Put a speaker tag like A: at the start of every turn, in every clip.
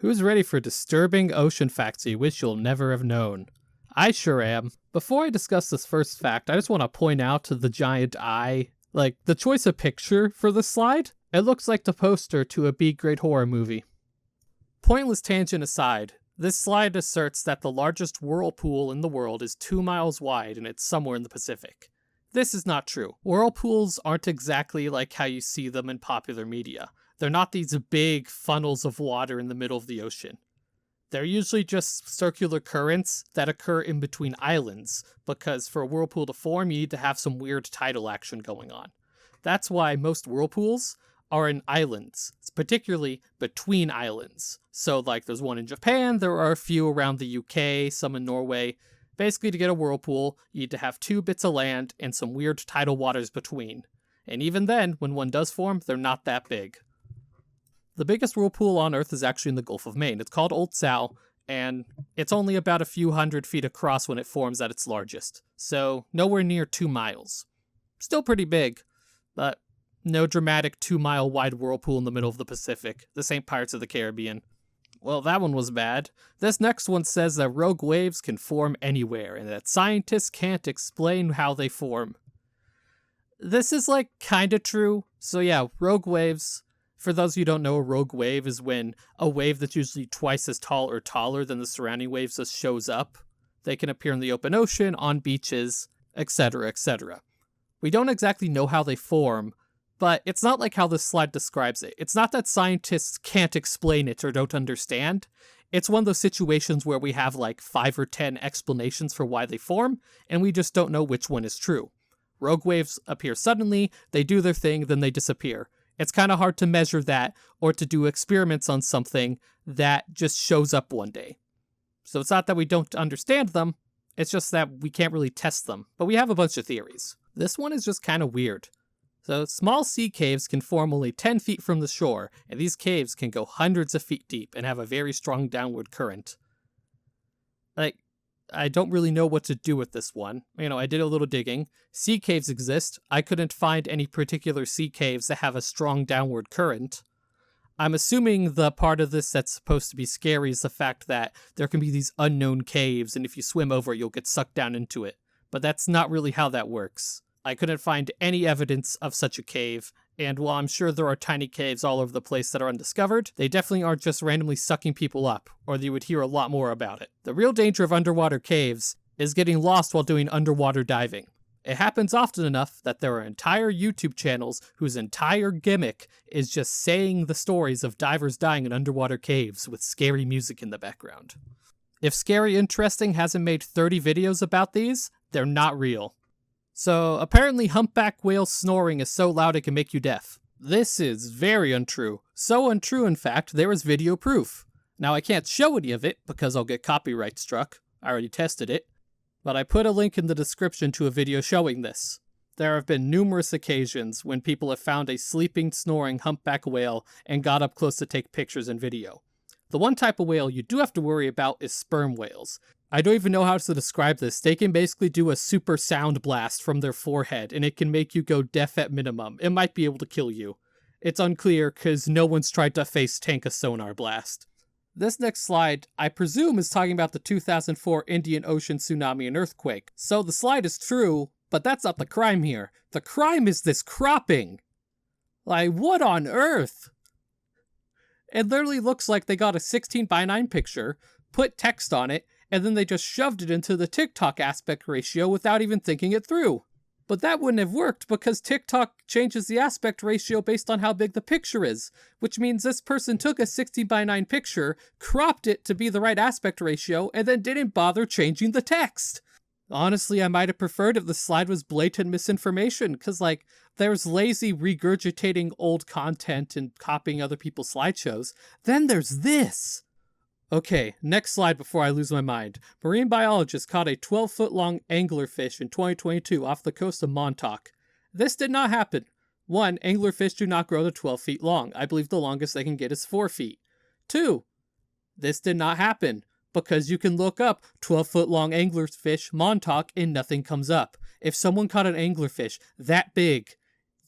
A: Who's ready for disturbing ocean facts you wish you'll never have known? I sure am. Before I discuss this first fact, I just want to point out to the giant eye, like, the choice of picture for this slide, it looks like the poster to a B-grade horror movie. Pointless tangent aside, this slide asserts that the largest whirlpool in the world is 2 miles wide and it's somewhere in the Pacific. This is not true. Whirlpools aren't exactly like how you see them in popular media. They're not these big funnels of water in the middle of the ocean. They're usually just circular currents that occur in between islands, because for a whirlpool to form, you need to have some weird tidal action going on. That's why most whirlpools are in islands, particularly between islands. So like there's one in Japan, there are a few around the UK, some in Norway. Basically, to get a whirlpool, you need to have 2 bits of land and some weird tidal waters between. And even then, when one does form, they're not that big. The biggest whirlpool on Earth is actually in the Gulf of Maine. It's called Old Sow, and it's only about a few hundred feet across when it forms at its largest. So, nowhere near 2 miles. Still pretty big, but no dramatic 2-mile wide whirlpool in the middle of the Pacific. This ain't Pirates of the Caribbean. Well, that one was bad. This next one says that rogue waves can form anywhere, and that scientists can't explain how they form. This is, like, kinda true. So yeah, rogue waves. For those who don't know, a rogue wave is when a wave that's usually twice as tall or taller than the surrounding waves just shows up. They can appear in the open ocean, on beaches, etc., etc. We don't exactly know how they form, but it's not like how this slide describes it. It's not that scientists can't explain it or don't understand. It's one of those situations where we have like 5 or 10 explanations for why they form, and we just don't know which one is true. Rogue waves appear suddenly, they do their thing, then they disappear. It's kind of hard to measure that or to do experiments on something that just shows up one day. So it's not that we don't understand them, it's just that we can't really test them, but we have a bunch of theories. This one is just kind of weird. So small sea caves can form only 10 feet from the shore, and these caves can go hundreds of feet deep and have a very strong downward current. Like, I don't really know what to do with this one. I did a little digging. Sea caves exist. I couldn't find any particular sea caves that have a strong downward current. I'm assuming the part of this that's supposed to be scary is the fact that there can be these unknown caves, and if you swim over it, you'll get sucked down into it. But that's not really how that works. I couldn't find any evidence of such a cave, and while I'm sure there are tiny caves all over the place that are undiscovered, they definitely aren't just randomly sucking people up, or you would hear a lot more about it. The real danger of underwater caves is getting lost while doing underwater diving. It happens often enough that there are entire YouTube channels whose entire gimmick is just saying the stories of divers dying in underwater caves with scary music in the background. If Scary Interesting hasn't made 30 videos about these, they're not real. So, apparently humpback whale snoring is so loud it can make you deaf. This is very untrue. So untrue, in fact, there is video proof. Now, I can't show any of it because I'll get copyright struck. I already tested it. But I put a link in the description to a video showing this. There have been numerous occasions when people have found a sleeping, snoring humpback whale and got up close to take pictures and video. The one type of whale you do have to worry about is sperm whales. I don't even know how to describe this. They can basically do a super sound blast from their forehead, and it can make you go deaf at minimum. It might be able to kill you. It's unclear, because no one's tried to face tank a sonar blast. This next slide, I presume, is talking about the 2004 Indian Ocean tsunami and earthquake. So the slide is true, but that's not the crime here. The crime is this cropping. Like, what on earth? It literally looks like they got a 16:9 picture, put text on it, and then they just shoved it into the TikTok aspect ratio without even thinking it through. But that wouldn't have worked because TikTok changes the aspect ratio based on how big the picture is, which means this person took a 16:9 picture, cropped it to be the right aspect ratio, and then didn't bother changing the text. Honestly, I might have preferred if the slide was blatant misinformation, because, there's lazy regurgitating old content and copying other people's slideshows. Then there's this! Okay, next slide before I lose my mind. Marine biologists caught a 12-foot-long anglerfish in 2022 off the coast of Montauk. This did not happen. 1, anglerfish do not grow to 12 feet long. I believe the longest they can get is 4 feet. 2, this did not happen, because you can look up 12-foot-long anglerfish Montauk and nothing comes up. If someone caught an anglerfish that big,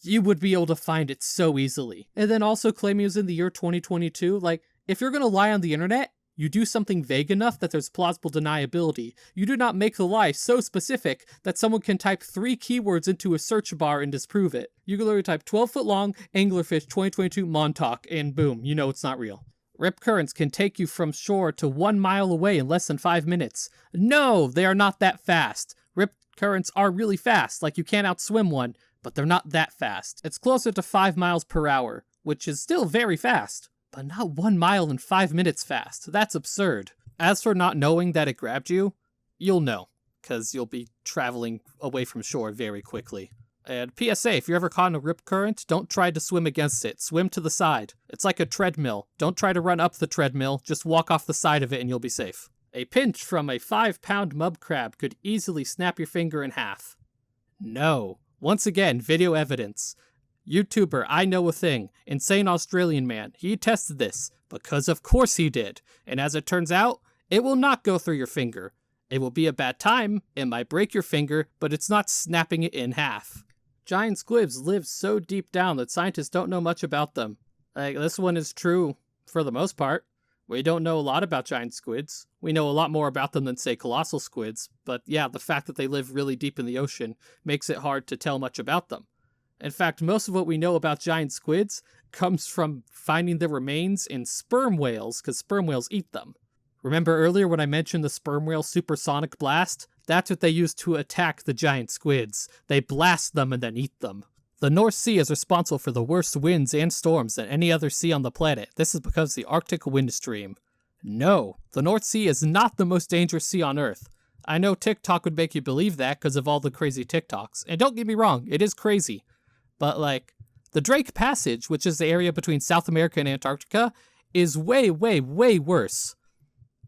A: you would be able to find it so easily. And then also claiming it was in the year 2022, If you're going to lie on the internet, you do something vague enough that there's plausible deniability. You do not make the lie so specific that someone can type 3 keywords into a search bar and disprove it. You can literally type 12-foot-long anglerfish 2022 Montauk and boom, you know it's not real. Rip currents can take you from shore to 1 mile away in less than 5 minutes. No, they are not that fast. Rip currents are really fast, like you can't outswim one, but they're not that fast. It's closer to 5 miles per hour, which is still very fast. But not 1 mile in 5 minutes fast. That's absurd. As for not knowing that it grabbed you, you'll know, because you'll be traveling away from shore very quickly. And PSA, if you're ever caught in a rip current, don't try to swim against it. Swim to the side. It's like a treadmill. Don't try to run up the treadmill, just walk off the side of it and you'll be safe. A pinch from a 5-pound mud crab could easily snap your finger in half. No. Once again, video evidence. YouTuber I Know a Thing, insane Australian man, he tested this, because of course he did, and as it turns out, it will not go through your finger. It will be a bad time, it might break your finger, but it's not snapping it in half. Giant squids live so deep down that scientists don't know much about them. This one is true for the most part. We don't know a lot about giant squids. We know a lot more about them than, say, colossal squids, but yeah, the fact that they live really deep in the ocean makes it hard to tell much about them. In fact, most of what we know about giant squids comes from finding their remains in sperm whales, because sperm whales eat them. Remember earlier when I mentioned the sperm whale supersonic blast? That's what they use to attack the giant squids. They blast them and then eat them. The North Sea is responsible for the worst winds and storms than any other sea on the planet. This is because of the Arctic wind stream. No, the North Sea is not the most dangerous sea on Earth. I know TikTok would make you believe that because of all the crazy TikToks. And don't get me wrong, it is crazy. But, the Drake Passage, which is the area between South America and Antarctica, is way, way, way worse.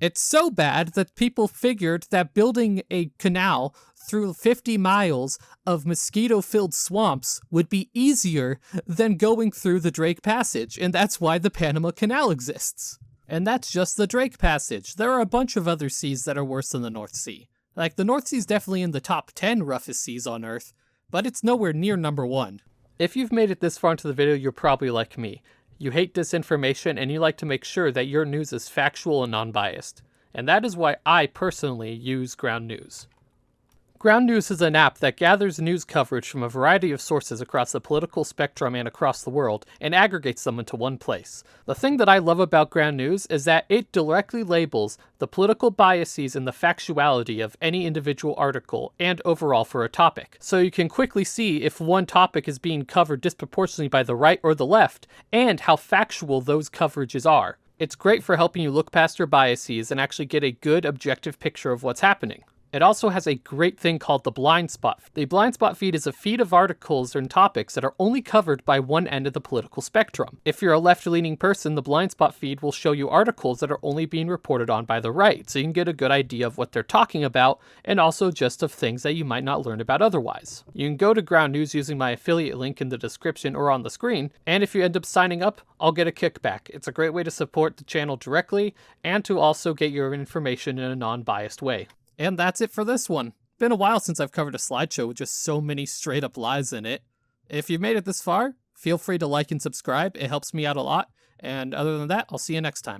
A: It's so bad that people figured that building a canal through 50 miles of mosquito-filled swamps would be easier than going through the Drake Passage, and that's why the Panama Canal exists. And that's just the Drake Passage. There are a bunch of other seas that are worse than the North Sea. The North Sea is definitely in the top 10 roughest seas on Earth, but it's nowhere near number 1. If you've made it this far into the video, you're probably like me. You hate disinformation and you like to make sure that your news is factual and non-biased. And that is why I personally use Ground News. Ground News is an app that gathers news coverage from a variety of sources across the political spectrum and across the world, and aggregates them into one place. The thing that I love about Ground News is that it directly labels the political biases and the factuality of any individual article, and overall for a topic. So you can quickly see if one topic is being covered disproportionately by the right or the left, and how factual those coverages are. It's great for helping you look past your biases and actually get a good objective picture of what's happening. It also has a great thing called the blind spot. The blind spot feed is a feed of articles and topics that are only covered by one end of the political spectrum. If you're a left-leaning person, the blind spot feed will show you articles that are only being reported on by the right, so you can get a good idea of what they're talking about, and also just of things that you might not learn about otherwise. You can go to Ground News using my affiliate link in the description or on the screen, and if you end up signing up, I'll get a kickback. It's a great way to support the channel directly, and to also get your information in a non-biased way. And that's it for this one. Been a while since I've covered a slideshow with just so many straight up lies in it. If you've made it this far, feel free to like and subscribe. It helps me out a lot. And other than that, I'll see you next time.